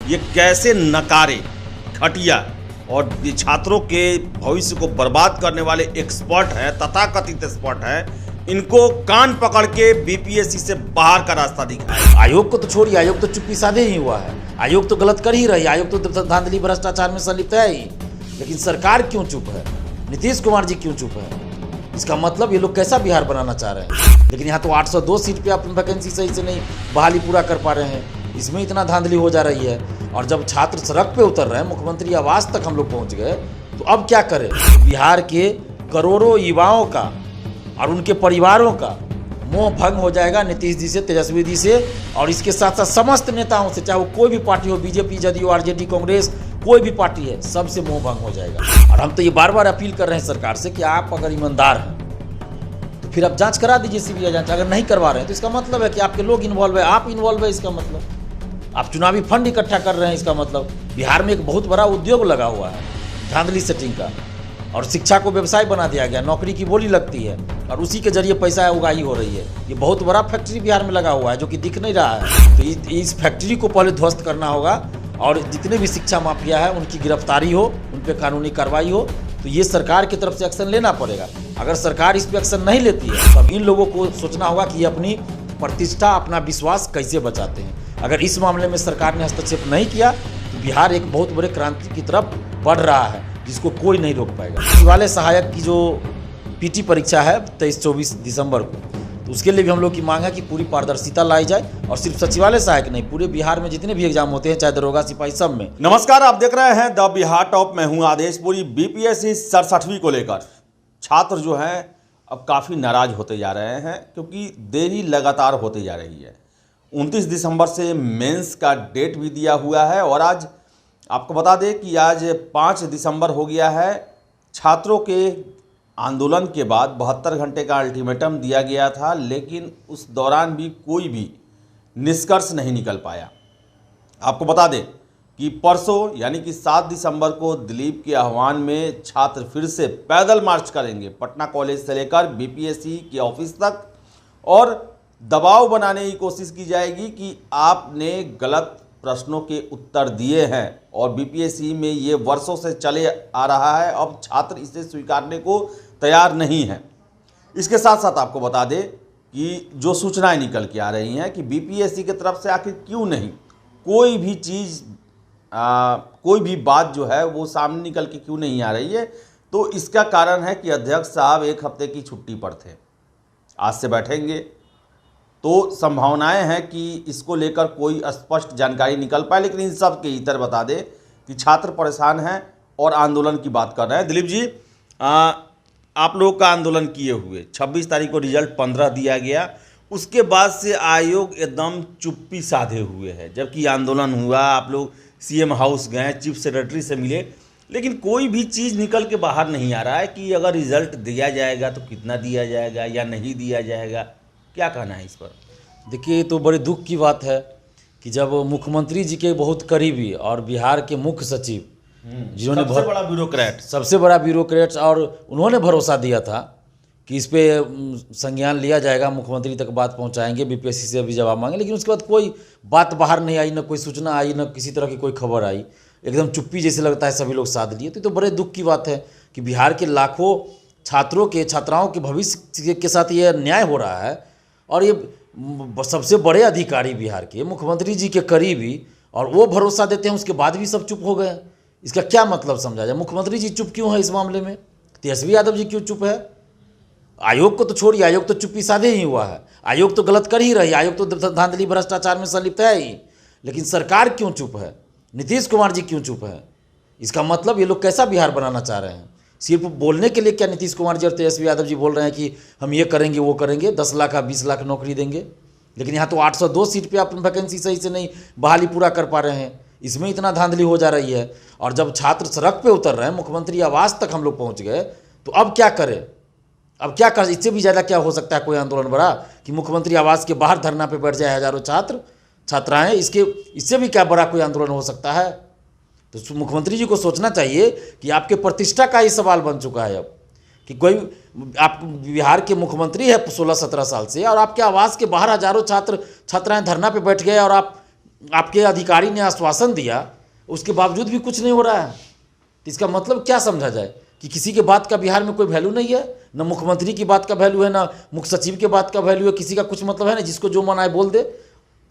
ये कैसे नकारे, घटिया और छात्रों के भविष्य को बर्बाद करने वाले एक्सपर्ट हैं, तथाकथित एक्सपर्ट हैं, इनको कान पकड़ के बीपीएससी से बाहर का रास्ता दिखाए। आयोग को तो छोड़िए, आयोग तो चुप्पी साधे ही हुआ है। आयोग तो गलत कर ही रही, आयोग तो धांधली भ्रष्टाचार में संलिप्त है ही। लेकिन सरकार क्यों चुप है? नीतीश कुमार जी क्यों चुप है? इसका मतलब ये लोग कैसा बिहार बनाना चाह रहे हैं? लेकिन यहाँ तो 802 सीट पे आप वैकेंसी सही से नहीं बहाली पूरा कर पा रहे हैं, इसमें इतना धांधली हो जा रही है। और जब छात्र सड़क पे उतर रहे हैं, मुख्यमंत्री आवास तक हम लोग पहुँच गए, तो अब क्या करें? बिहार के करोड़ों युवाओं का और उनके परिवारों का मोह भंग हो जाएगा नीतीश जी से, तेजस्वी जी से, और इसके साथ साथ समस्त नेताओं से, चाहे वो कोई भी पार्टी हो, बीजेपी, जदयू, आरजेडी, कांग्रेस, कोई भी पार्टी है, सबसे मोह भंग हो जाएगा। और हम तो ये बार बार अपील कर रहे हैं सरकार से कि आप अगर ईमानदार हैं तो फिर आप जांच करा दीजिए, सीबीआई जांच। अगर नहीं करवा रहे हैं तो इसका मतलब है कि आपके लोग इन्वॉल्व है, आप इन्वॉल्व है। इसका मतलब आप चुनावी फंड इकट्ठा कर रहे हैं। इसका मतलब बिहार में एक बहुत बड़ा उद्योग लगा हुआ है धांधली सेटिंग का, और शिक्षा को व्यवसाय बना दिया गया, नौकरी की बोली लगती है और उसी के जरिए पैसा उगाही हो रही है। ये बहुत बड़ा फैक्ट्री बिहार में लगा हुआ है जो कि दिख नहीं रहा है। तो इस फैक्ट्री को पहले ध्वस्त करना होगा और जितने भी शिक्षा माफिया है उनकी गिरफ्तारी हो, उन पर कानूनी कार्रवाई हो। तो ये सरकार की तरफ से एक्शन लेना पड़ेगा। अगर सरकार इस पर एक्शन नहीं लेती है तो अब इन लोगों को सोचना होगा कि ये अपनी प्रतिष्ठा, अपना विश्वास कैसे बचाते हैं। अगर इस मामले में सरकार ने हस्तक्षेप नहीं किया तो बिहार एक बहुत बड़े क्रांति की तरफ बढ़ रहा है जिसको कोई नहीं रोक पाएगा। सचिवालय सहायक की जो पीटी परीक्षा है 23-24 दिसंबर को, तो उसके लिए भी हम लोग की मांग है कि पूरी पारदर्शिता लाई जाए, और सिर्फ सचिवालय सहायक नहीं, पूरे बिहार में जितने भी एग्जाम होते हैं, चाहे दरोगा, सिपाही, सब में। नमस्कार, आप देख रहे हैं द बिहार टॉप। मैं हूं आदेश। पूरी बीपीएससी 67वीं को लेकर छात्र जो हैं अब काफ़ी नाराज होते जा रहे हैं, क्योंकि देरी लगातार होती जा रही है। 29 दिसंबर से मेंस का डेट भी दिया हुआ है, और आज आपको बता दें कि आज 5 दिसंबर हो गया है। छात्रों के आंदोलन के बाद 72 घंटे का अल्टीमेटम दिया गया था, लेकिन उस दौरान भी कोई भी निष्कर्ष नहीं निकल पाया। आपको बता दें कि परसों यानी कि 7 दिसंबर को दिलीप के आह्वान में छात्र फिर से पैदल मार्च करेंगे पटना कॉलेज से लेकर बीपीएससी के ऑफिस तक, और दबाव बनाने की कोशिश की जाएगी कि आपने गलत प्रश्नों के उत्तर दिए हैं, और बीपीएससी में ये वर्षों से चले आ रहा है। अब छात्र इसे स्वीकारने को तैयार नहीं है। इसके साथ साथ आपको बता दें कि जो सूचनाएं निकल के आ रही हैं कि बीपीएससी की तरफ से आखिर क्यों नहीं कोई भी चीज़, कोई भी बात जो है वो सामने निकल के क्यों नहीं आ रही है, तो इसका कारण है कि अध्यक्ष साहब 1 हफ्ते की छुट्टी पर थे। आज से बैठेंगे तो संभावनाएं हैं कि इसको लेकर कोई स्पष्ट जानकारी निकल पाए। लेकिन इन सब के इतर बता दें कि छात्र परेशान हैं और आंदोलन की बात कर रहे हैं। दिलीप जी, आप लोग का आंदोलन किए हुए 26 तारीख को रिजल्ट 15 दिया गया, उसके बाद से आयोग एकदम चुप्पी साधे हुए है। जबकि आंदोलन हुआ, आप लोग सीएम हाउस गए, चीफ सेक्रेटरी से मिले, लेकिन कोई भी चीज़ निकल के बाहर नहीं आ रहा है कि अगर रिजल्ट दिया जाएगा तो कितना दिया जाएगा या नहीं दिया जाएगा। क्या कहना है इस पर? देखिए, तो बड़े दुख की बात है कि जब मुख्यमंत्री जी के बहुत करीबी और बिहार के मुख्य सचिव, जिन्होंने सबसे बड़ा ब्यूरोक्रेट, और उन्होंने भरोसा दिया था कि इस पे संज्ञान लिया जाएगा, मुख्यमंत्री तक बात पहुंचाएंगे, बीपीएससी से भी जवाब मांगे, लेकिन उसके बाद कोई बात बाहर नहीं आई, न कोई सूचना आई, न किसी तरह की कोई खबर आई। एकदम चुप्पी जैसे लगता है सभी लोग साध लिए। तो बड़े दुख की बात है कि बिहार के लाखों छात्रों के, छात्राओं के भविष्य के साथ ये अन्याय हो रहा है। और ये सबसे बड़े अधिकारी बिहार के, मुख्यमंत्री जी के करीबी, और वो भरोसा देते हैं, उसके बाद भी सब चुप हो गए। इसका क्या मतलब समझा जाए? मुख्यमंत्री जी चुप क्यों है इस मामले में? तेजस्वी यादव जी क्यों चुप है? आयोग को तो छोड़िए, आयोग तो चुप्पी साधे ही हुआ है। आयोग तो गलत कर ही रही, आयोग तो धांधली भ्रष्टाचार में संलिप्त है ही। लेकिन सरकार क्यों चुप है? नीतीश कुमार जी क्यों चुप है? इसका मतलब ये लोग कैसा बिहार बनाना चाह रहे हैं? सिर्फ बोलने के लिए क्या नीतीश कुमार जी और तेजस्वी यादव जी बोल रहे हैं कि हम ये करेंगे, वो करेंगे, 10 लाख या 20 लाख नौकरी देंगे, लेकिन यहाँ तो 802 सीट पे आप वैकेंसी सही से नहीं बहाली पूरा कर पा रहे हैं, इसमें इतना धांधली हो जा रही है। और जब छात्र सड़क पे उतर रहे हैं, मुख्यमंत्री आवास तक हम लोग पहुँच गए, तो अब क्या करें? अब क्या कर, इससे भी ज़्यादा क्या हो सकता है कोई आंदोलन बड़ा कि मुख्यमंत्री आवास के बाहर धरना पे बैठ जाए हजारों छात्र छात्राएँ? इससे भी क्या बड़ा कोई आंदोलन हो सकता है? तो मुख्यमंत्री जी को सोचना चाहिए कि आपके प्रतिष्ठा का ही सवाल बन चुका है अब, कि कोई आप बिहार के मुख्यमंत्री है 16-17 साल से, और आपके आवास के बाहर हजारों छात्र छात्राएं धरना पे बैठ गए, और आप आपके अधिकारी ने आश्वासन दिया, उसके बावजूद भी कुछ नहीं हो रहा है। तो इसका मतलब क्या समझा जाए कि किसी के बात का बिहार में कोई वैल्यू नहीं है, ना मुख्यमंत्री की बात का वैल्यू है, ना मुख्य सचिव के बात का वैल्यू है, किसी का कुछ मतलब है ना, जिसको जो मन आए बोल दे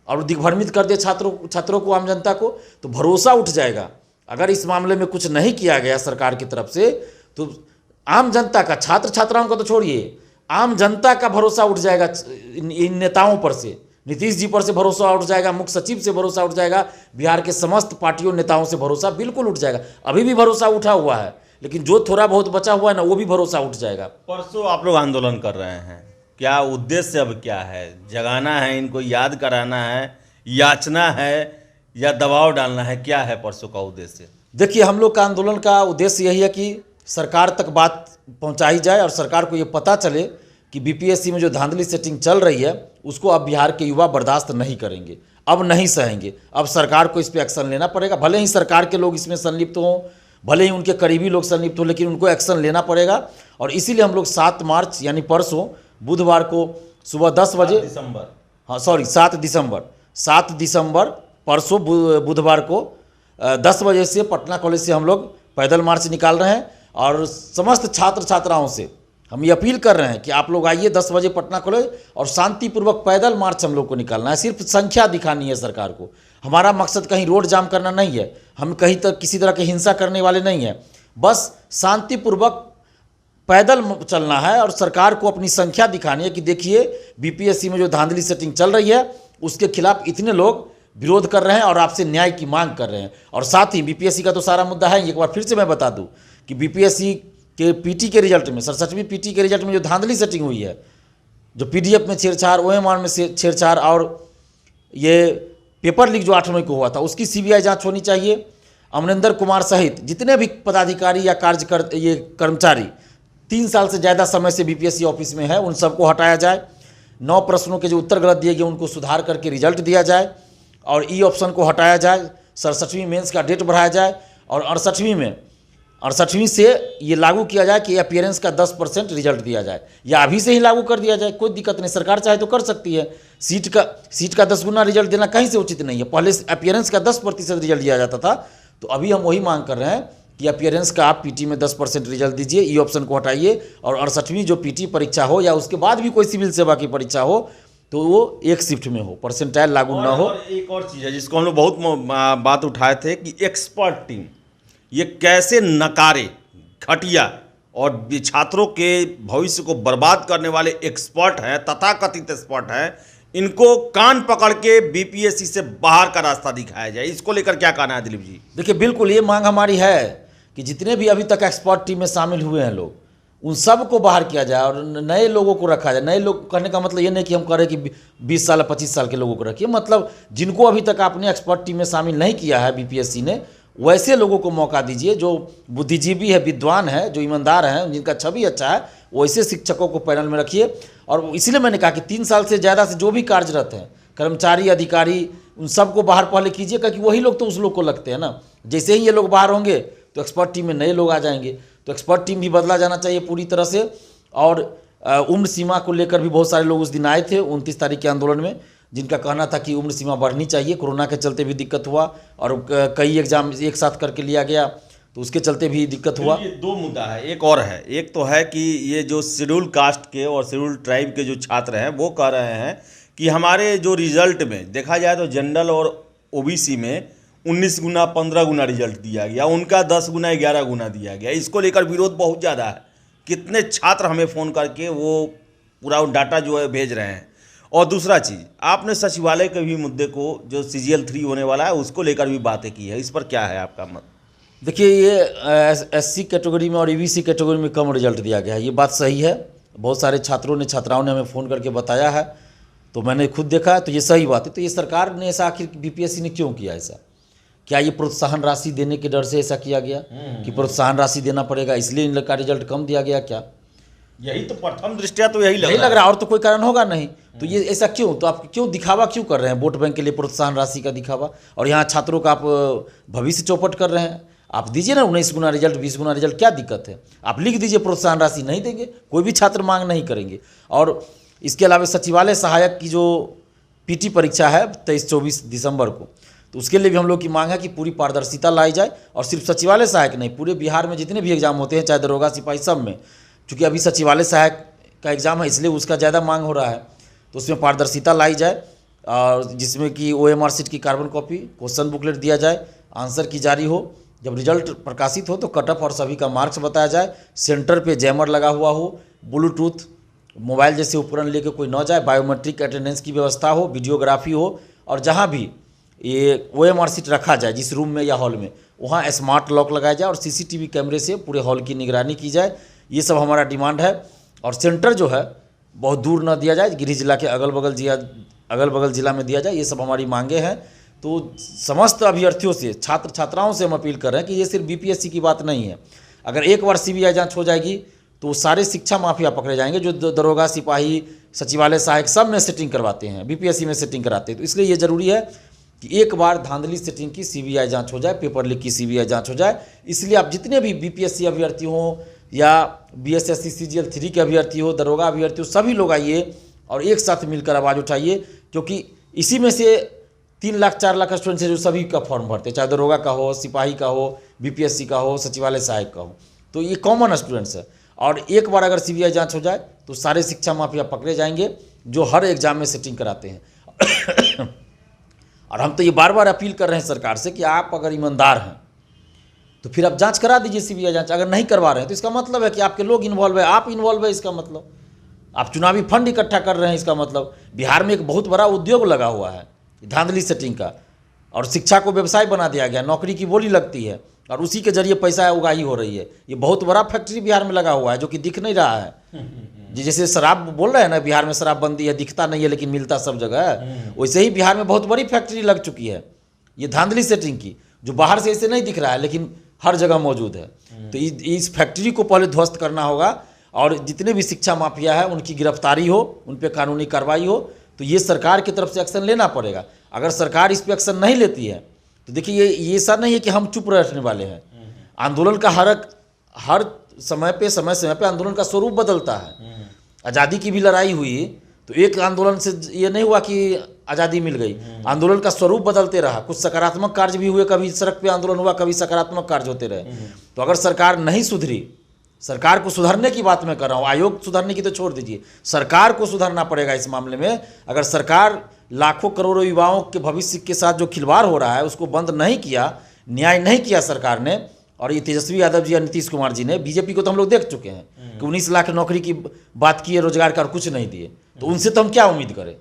और दिग्भ्रमित कर दे छात्रों को, आम जनता को, तो भरोसा उठ जाएगा। अगर इस मामले में कुछ नहीं किया गया सरकार की तरफ से तो आम जनता का, छात्र छात्राओं का तो छोड़िए, आम जनता का भरोसा उठ जाएगा इन नेताओं पर से। नीतीश जी पर से भरोसा उठ जाएगा, मुख्य सचिव से भरोसा उठ जाएगा, बिहार के समस्त पार्टियों नेताओं से भरोसा बिल्कुल उठ जाएगा। अभी भी भरोसा उठा हुआ है, लेकिन जो थोड़ा बहुत बचा हुआ है ना, वो भी भरोसा उठ जाएगा। परसों आप लोग आंदोलन कर रहे हैं, क्या उद्देश्य अब क्या है? जगाना है, इनको याद कराना है, याचना है, या दबाव डालना है? क्या है परसों का उद्देश्य? देखिए, हम लोग का आंदोलन का उद्देश्य यही है कि सरकार तक बात पहुंचाई जाए और सरकार को ये पता चले कि बीपीएससी में जो धांधली सेटिंग चल रही है उसको अब बिहार के युवा बर्दाश्त नहीं करेंगे, अब नहीं सहेंगे। अब सरकार को इस पर एक्शन लेना पड़ेगा। भले ही सरकार के लोग इसमें संलिप्त हों, भले ही उनके करीबी लोग संलिप्त हों, लेकिन उनको एक्शन लेना पड़ेगा। और इसीलिए हम लोग 7 मार्च यानी परसों बुधवार को सुबह 10 बजे, 7 दिसंबर परसों बुधवार को 10 बजे से पटना कॉलेज से हम लोग पैदल मार्च निकाल रहे हैं। और समस्त छात्र छात्राओं से हम ये अपील कर रहे हैं कि आप लोग आइए 10 बजे पटना कॉलेज और शांतिपूर्वक पैदल मार्च हम लोग को निकालना है। सिर्फ संख्या दिखानी है सरकार को। हमारा मकसद कहीं रोड जाम करना नहीं है, हम कहीं तक किसी तरह की हिंसा करने वाले नहीं हैं। बस शांतिपूर्वक पैदल चलना है और सरकार को अपनी संख्या दिखानी है कि देखिए बीपीएससी में जो धांधली सेटिंग चल रही है उसके खिलाफ इतने लोग विरोध कर रहे हैं और आपसे न्याय की मांग कर रहे हैं। और साथ ही बीपीएससी का तो सारा मुद्दा है। एक बार फिर से मैं बता दूं कि बीपीएससी के पीटी के रिजल्ट में, 67वीं पीटी के रिजल्ट में जो धांधली सेटिंग हुई है, जो पीडीएफ में छेड़छाड़, ओएमआर में छेड़छाड़ और ये पेपर लीक जो 8 मई को हुआ था, उसकी सीबीआई जांच होनी चाहिए। अमरिंदर कुमार सहित जितने भी पदाधिकारी या ये कर्मचारी 3 साल से ज़्यादा समय से बीपीएससी ऑफिस में है, उन सबको हटाया जाए। 9 प्रश्नों के जो उत्तर गलत दिए गए उनको सुधार करके रिजल्ट दिया जाए और ई ऑप्शन को हटाया जाए। 67वीं मेंस का डेट बढ़ाया जाए और 68वीं से ये लागू किया जाए कि अपीयरेंस का 10% रिजल्ट दिया जाए, या अभी से ही लागू कर दिया जाए। कोई दिक्कत नहीं, सरकार चाहे तो कर सकती है। सीट का 10 गुना रिजल्ट देना कहीं से उचित नहीं है। पहले अपीयरेंस का 10% रिजल्ट दिया जाता था, तो अभी हम वही मांग कर रहे हैं कि अपीयरेंस का आप पीटी में 10% रिजल्ट दीजिए, ई ऑप्शन को हटाइए और 68वीं जो पीटी परीक्षा हो या उसके बाद भी कोई सिविल सेवा की परीक्षा हो तो वो एक शिफ्ट में हो, परसेंटाइल लागू ना हो। और एक और चीज़ है जिसको हम लोग बहुत बात उठाए थे कि एक्सपर्ट टीम ये कैसे नकारे, घटिया और छात्रों के भविष्य को बर्बाद करने वाले एक्सपर्ट हैं, तथाकथित एक्सपर्ट हैं, इनको कान पकड़ के बीपीएससी से बाहर का रास्ता दिखाया जाए। इसको लेकर क्या कहना है दिलीप जी? देखिए, बिल्कुल ये मांग हमारी है कि जितने भी अभी तक एक्सपर्ट टीम में शामिल हुए हैं लोग, उन सब को बाहर किया जाए और नए लोगों को रखा जाए। नए लोग कहने का मतलब ये नहीं कि हम कह रहे कि 20 साल 25 साल के लोगों को रखिए, मतलब जिनको अभी तक आपने एक्सपर्ट टीम में शामिल नहीं किया है बीपीएससी ने, वैसे लोगों को मौका दीजिए जो बुद्धिजीवी है, विद्वान है, जो ईमानदार हैं, जिनका छवि अच्छा है, वैसे शिक्षकों को पैनल में रखिए। और इसलिए मैंने कहा कि 3 साल से ज़्यादा से जो भी कार्यरत हैं, कर्मचारी, अधिकारी, उन सबको बाहर पहले कीजिए, क्योंकि वही लोग तो उस लोग को लगते हैं ना। जैसे ही ये लोग बाहर होंगे तो एक्सपर्ट टीम में नए लोग आ जाएंगे, तो एक्सपर्ट टीम भी बदला जाना चाहिए पूरी तरह से। और उम्र सीमा को लेकर भी बहुत सारे लोग उस दिन आए थे 29 तारीख के आंदोलन में, जिनका कहना था कि उम्र सीमा बढ़नी चाहिए। कोरोना के चलते भी दिक्कत हुआ और कई एग्जाम एक साथ करके लिया गया, तो उसके चलते भी दिक्कत हुआ। ये 2 मुद्दा है, एक और है। एक तो है कि ये जो शेड्यूल कास्ट के और शेड्यूल ट्राइब के जो छात्र हैं वो कह रहे हैं कि हमारे जो रिजल्ट में देखा जाए तो जनरल और ओबीसी में 19 गुना 15 गुना रिजल्ट दिया गया, उनका 10 गुना 11 गुना दिया गया। इसको लेकर विरोध बहुत ज़्यादा है। कितने छात्र हमें फ़ोन करके वो पूरा डाटा जो है भेज रहे हैं। और दूसरा चीज़, आपने सचिवालय के भी मुद्दे को, जो CGL 3 होने वाला है, उसको लेकर भी बातें की है। इस पर क्या है आपका मत? देखिए, ये SC कैटेगरी में और EBC कैटेगरी में कम रिजल्ट दिया गया है, ये बात सही है। बहुत सारे छात्राओं ने हमें फ़ोन करके बताया है, तो मैंने खुद देखा, तो ये सही बात है। तो ये सरकार ने ऐसा आखिर बीपीएससी ने क्यों किया ऐसा? क्या ये प्रोत्साहन राशि देने के डर से ऐसा किया गया कि प्रोत्साहन राशि देना पड़ेगा इसलिए इन लोग का रिजल्ट कम दिया गया? क्या यही तो प्रथम दृष्टया तो यही लग रहा है, और तो कोई कारण होगा नहीं। तो ये ऐसा क्यों? तो आप क्यों दिखावा क्यों कर रहे हैं? वोट बैंक के लिए प्रोत्साहन राशि का दिखावा, और यहाँ छात्रों का आप भविष्य चौपट कर रहे हैं। आप दीजिए ना 19 गुना रिजल्ट, 20 गुना रिजल्ट, क्या दिक्कत है? आप लिख दीजिए प्रोत्साहन राशि, नहीं देंगे, कोई भी छात्र मांग नहीं करेंगे। और इसके अलावा सचिवालय सहायक की जो पीटी परीक्षा है 23-24 दिसंबर को, तो उसके लिए भी हम लोग की मांग है कि पूरी पारदर्शिता लाई जाए। और सिर्फ सचिवालय सहायक नहीं, पूरे बिहार में जितने भी एग्जाम होते हैं, चाहे दरोगा सिपाही, सब में, चूँकि अभी सचिवालय सहायक का एग्ज़ाम है इसलिए उसका ज़्यादा मांग हो रहा है, तो उसमें पारदर्शिता लाई जाए। और जिसमें कि OMR शीट की कार्बन कॉपी, क्वेश्चन बुकलेट दिया जाए, आंसर की जारी हो, जब रिजल्ट प्रकाशित हो तो कट ऑफ और सभी का मार्क्स बताया जाए, सेंटर पे जैमर लगा हुआ हो, ब्लूटूथ मोबाइल जैसे उपकरण लेके कोई न जाए, बायोमेट्रिक अटेंडेंस की व्यवस्था हो, वीडियोग्राफी हो, और जहाँ भी ये OMR शीट रखा जाए जिस रूम में या हॉल में, वहाँ स्मार्ट लॉक लगाया जाए और CCTV कैमरे से पूरे हॉल की निगरानी की जाए। ये सब हमारा डिमांड है। और सेंटर जो है बहुत दूर न दिया जाए, गृह जिला के अगल बगल जिला में दिया जाए। ये सब हमारी मांगे हैं। तो समस्त अभ्यर्थियों से, छात्र छात्राओं से हम अपील कर रहे हैं कि ये सिर्फ BPSC की बात नहीं है। अगर एक बार CBI जांच हो जाएगी तो सारे शिक्षा माफिया पकड़े जाएंगे जो दरोगा सिपाही, सचिवालय सहायक सब में सेटिंग करवाते हैं, BPSC में सेटिंग कराते हैं। तो इसलिए ये ज़रूरी है कि एक बार धांधली सेटिंग की CBI जांच हो जाए, पेपर लीक की CBI जांच हो जाए। इसलिए आप जितने भी BPSC अभ्यर्थी हों या BSSC CGL 3 के अभ्यर्थी हो, दरोगा अभ्यर्थी हो, सभी लोग आइए और एक साथ मिलकर आवाज़ उठाइए, क्योंकि इसी में से 3 लाख 4 लाख स्टूडेंट है जो सभी का फॉर्म भरते हैं, चाहे दरोगा का हो, सिपाही का हो, BPSC का हो, सचिवालय सहायक का हो। तो ये कॉमन स्टूडेंट्स है। और एक बार अगर CBI जांच हो जाए तो सारे शिक्षा माफिया पकड़े जाएंगे जो हर एग्जाम में सेटिंग कराते हैं। और हम तो ये बार बार अपील कर रहे हैं सरकार से कि आप अगर ईमानदार हैं तो फिर आप जांच करा दीजिए, CBI जांच। अगर नहीं करवा रहे हैं तो इसका मतलब है कि आपके लोग इन्वॉल्व है, आप इन्वॉल्व है। इसका मतलब आप चुनावी फंड इकट्ठा कर रहे हैं। इसका मतलब बिहार में एक बहुत बड़ा उद्योग लगा हुआ है धांधली सेटिंग का, और शिक्षा को व्यवसाय बना दिया गया, नौकरी की बोली लगती है और उसी के जरिए पैसा उगाही हो रही है। ये बहुत बड़ा फैक्ट्री बिहार में लगा हुआ है जो कि दिख नहीं रहा है। जैसे शराब बोल रहे हैं ना, बिहार में शराबबंदी है, दिखता नहीं है लेकिन मिलता सब जगह है, वैसे ही बिहार में बहुत बड़ी फैक्ट्री लग चुकी है ये धांधली सेटिंग की, जो बाहर से ऐसे नहीं दिख रहा है लेकिन हर जगह मौजूद है। तो इस फैक्ट्री को पहले ध्वस्त करना होगा और जितने भी शिक्षा माफिया है उनकी गिरफ्तारी हो, उन पर कानूनी कार्रवाई हो। तो ये सरकार की तरफ से एक्शन लेना पड़ेगा। अगर सरकार इस पर एक्शन नहीं लेती है तो देखिए ये ऐसा नहीं है कि हम चुप रहने वाले हैं। आंदोलन का हर समय पे आंदोलन का स्वरूप बदलता है। आज़ादी की भी लड़ाई हुई तो एक आंदोलन से ये नहीं हुआ कि आज़ादी मिल गई, आंदोलन का स्वरूप बदलते रहा। कुछ सकारात्मक कार्य भी हुए, कभी सड़क पे आंदोलन हुआ, कभी सकारात्मक कार्य होते रहे। तो अगर सरकार नहीं सुधरी, सरकार को सुधारने की बात मैं कर रहा हूँ, आयोग सुधारने की तो छोड़ दीजिए, सरकार को सुधारना पड़ेगा इस मामले में। अगर सरकार लाखों करोड़ों युवाओं के भविष्य के साथ जो खिलवाड़ हो रहा है उसको बंद नहीं किया, न्याय नहीं किया सरकार ने, और ये तेजस्वी यादव जी या नीतीश कुमार जी ने, बीजेपी को तो हम लोग देख चुके हैं कि 19 लाख नौकरी की बात की है, रोजगार का, और कुछ नहीं दिए। तो उनसे तो हम क्या उम्मीद करें?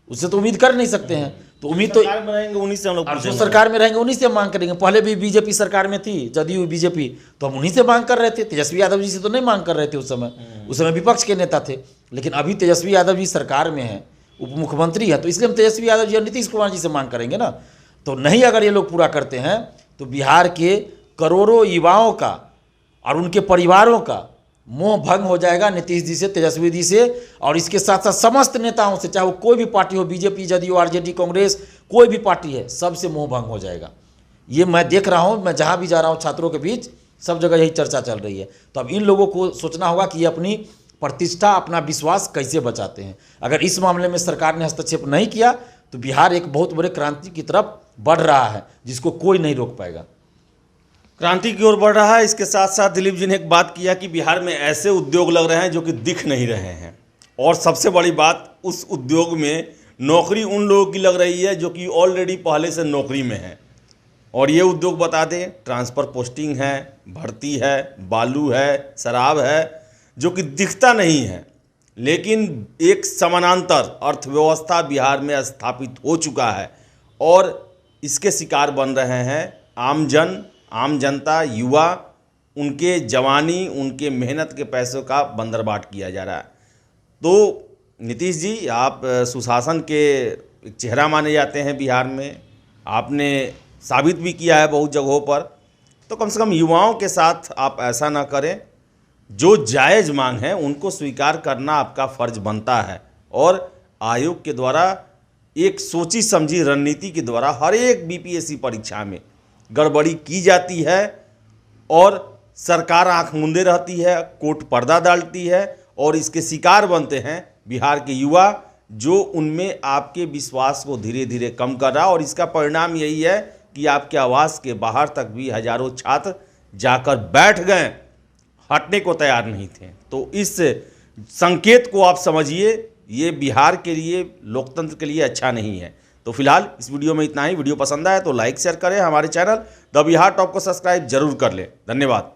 उससे तो उम्मीद कर नहीं सकते हैं। तो उम्मीद तो सरकार में रहेंगे उन्हीं से हम लोग जो सरकार में रहेंगे उन्हीं से मांग करेंगे। पहले भी बीजेपी सरकार में थी, जदयू बीजेपी, तो हम उन्हीं से मांग कर रहे थे। तेजस्वी यादव जी से तो नहीं मांग कर रहे थे उस समय विपक्ष के नेता थे। लेकिन अभी तेजस्वी यादव जी सरकार में है, उप मुख्यमंत्री है, तो इसलिए हम तेजस्वी यादव जी और नीतीश कुमार जी से मांग करेंगे ना। तो नहीं अगर ये लोग पूरा करते हैं तो बिहार के करोड़ों युवाओं का और उनके परिवारों का मोह भंग हो जाएगा नीतीश जी से, तेजस्वी जी से, और इसके साथ साथ समस्त नेताओं से, चाहे वो कोई भी पार्टी हो, बीजेपी, जदयू, आरजेडी, कांग्रेस, कोई भी पार्टी है, सबसे मोह भंग हो जाएगा। ये मैं देख रहा हूँ, मैं जहाँ भी जा रहा हूँ छात्रों के बीच सब जगह यही चर्चा चल रही है। तो अब इन लोगों को सोचना होगा कि ये अपनी प्रतिष्ठा, अपना विश्वास कैसे बचाते हैं। अगर इस मामले में सरकार ने हस्तक्षेप नहीं किया तो बिहार एक बहुत बड़े क्रांति की तरफ बढ़ रहा है जिसको कोई नहीं रोक पाएगा। क्रांति की ओर बढ़ रहा है। इसके साथ साथ दिलीप जी ने एक बात किया कि बिहार में ऐसे उद्योग लग रहे हैं जो कि दिख नहीं रहे हैं, और सबसे बड़ी बात, उस उद्योग में नौकरी उन लोगों की लग रही है जो कि ऑलरेडी पहले से नौकरी में है। और ये उद्योग बता दें, ट्रांसफ़र पोस्टिंग है, भर्ती है, बालू है, शराब है, जो कि दिखता नहीं है, लेकिन एक समानांतर अर्थव्यवस्था बिहार में स्थापित हो चुका है और इसके शिकार बन रहे हैं आम जनता, युवा। उनके जवानी, उनके मेहनत के पैसों का बंदरबाट किया जा रहा है। तो नीतीश जी, आप सुशासन के एक चेहरा माने जाते हैं बिहार में, आपने साबित भी किया है बहुत जगहों पर। तो कम से कम युवाओं के साथ आप ऐसा ना करें। जो जायज़ मांग है उनको स्वीकार करना आपका फ़र्ज बनता है, और आयोग के द्वारा एक सोची समझी रणनीति के द्वारा हर एक BPSC परीक्षा में गड़बड़ी की जाती है और सरकार आंख मूंदे रहती है, कोर्ट पर्दा डालती है, और इसके शिकार बनते हैं बिहार के युवा, जो उनमें आपके विश्वास को धीरे धीरे कम कर रहा है। और इसका परिणाम यही है कि आपके आवास के बाहर तक भी हजारों छात्र जाकर बैठ गए, हटने को तैयार नहीं थे। तो इस संकेत को आप समझिए, ये बिहार के लिए, लोकतंत्र के लिए अच्छा नहीं है। तो फिलहाल इस वीडियो में इतना ही। वीडियो पसंद आए तो लाइक शेयर करें, हमारे चैनल द बिहार टॉप को सब्सक्राइब जरूर कर लें। धन्यवाद।